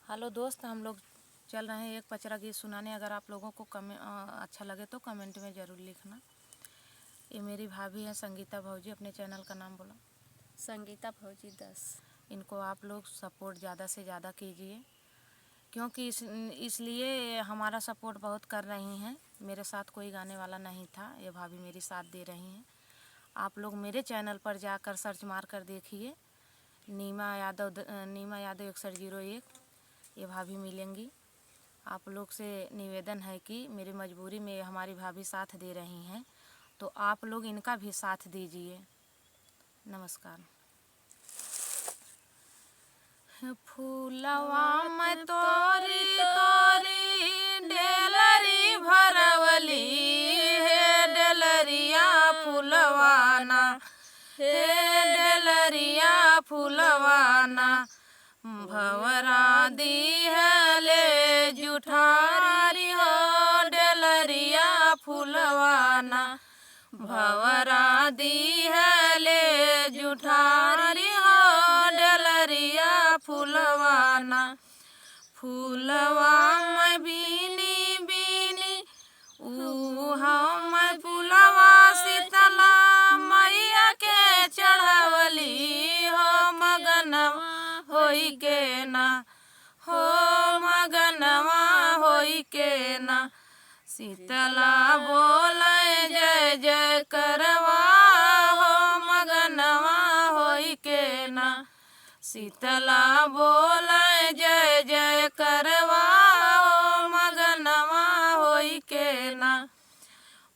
Hello दोस्त, हम लोग चल रहे हैं एक पचरा गीत सुनाने। अगर आप लोगों को अच्छा लगे तो कमेंट में ज़रूर लिखना। ये मेरी भाभी है संगीता भौजी। अपने चैनल का नाम बोलो। संगीता भौजी 10। इनको आप लोग सपोर्ट ज़्यादा से ज़्यादा कीजिए, क्योंकि इसलिए हमारा सपोर्ट बहुत कर रही हैं। मेरे साथ कोई गाने वाला नहीं था, ये भाभी मेरी साथ दे रही हैं। आप लोग मेरे चैनल पर जाकर सर्च मार कर देखिए, नीमा यादव 6101। ये भाभी मिलेंगी। आप लोग से निवेदन है कि मेरी मजबूरी में हमारी भाभी साथ दे रही हैं, तो आप लोग इनका भी साथ दीजिए। नमस्कार। फूलवा में तोरी तोरी डेलरी भरवली हे डेलरिया फूलवाना, हे डेलरिया फूलवाना। भवरा दिहले जुठारी हो डेलरिया फूलवाना, भवरा दिहले जुठारी हो डेलरिया फूलवाना। फूलवा मैं बीनी बीनी मैं फूलवा शीतला मैया के चढ़वली हो मगनवा होई के ना, हो मगनवा होई के ना। शीतला बोले जय जय करवा हो मगनवा होई के ना। शीतला बोले जय जय करवा हो मगनवा होई के ना।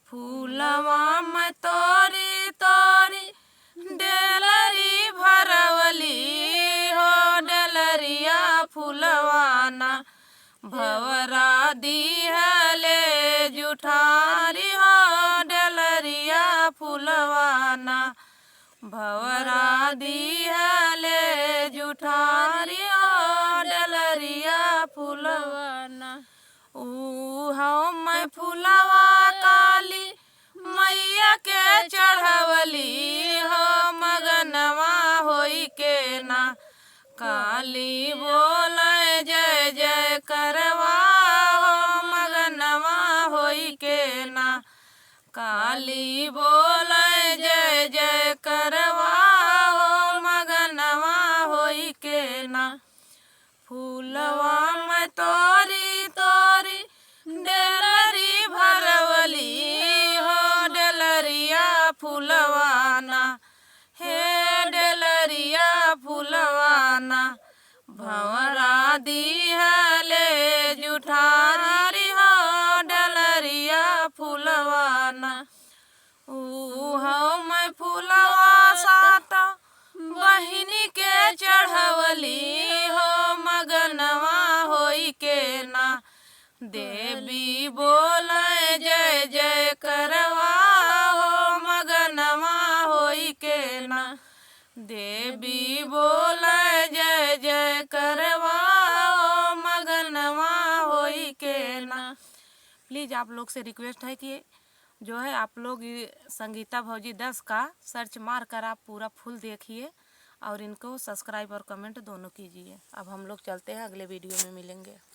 फूलवा में तोरी तोरी डेलरी भरवली हो डेलरिया फूलवाना। भवरा दिहले जुठारी हो डेलरिया फूलवाना, भवरा दिहले जुठारी हो डेलरिया फूलवाना। मैं फूलवा काली मैया के चढ़वली हो मगनवा होई के ना। काली बोले जय जय करवा हो मगनवा होई के ना। काली बोले जय जय करवा हो मगनवा होई के ना। फूलवा में तोरी तोरी डेलरी भरवली हो डेलरिया फूलवाना, हे डेलरिया फूलवाना। भवरा दिहले जुठारी हो डेलरिया फूलवाना। मैं फूलवा साता बहिनी के चढ़वली हो मगनवा होई के ना। देवी बोले जय जय करवा हो मगनवा होई के ना। देवी बोले जय जय करवा हो मगनवा होई के ना। प्लीज़ आप लोग से रिक्वेस्ट है कि जो है आप लोग संगीता भौजी 10 का सर्च मार कर आप पूरा फुल देखिए और इनको सब्सक्राइब और कमेंट दोनों कीजिए। अब हम लोग चलते हैं, अगले वीडियो में मिलेंगे।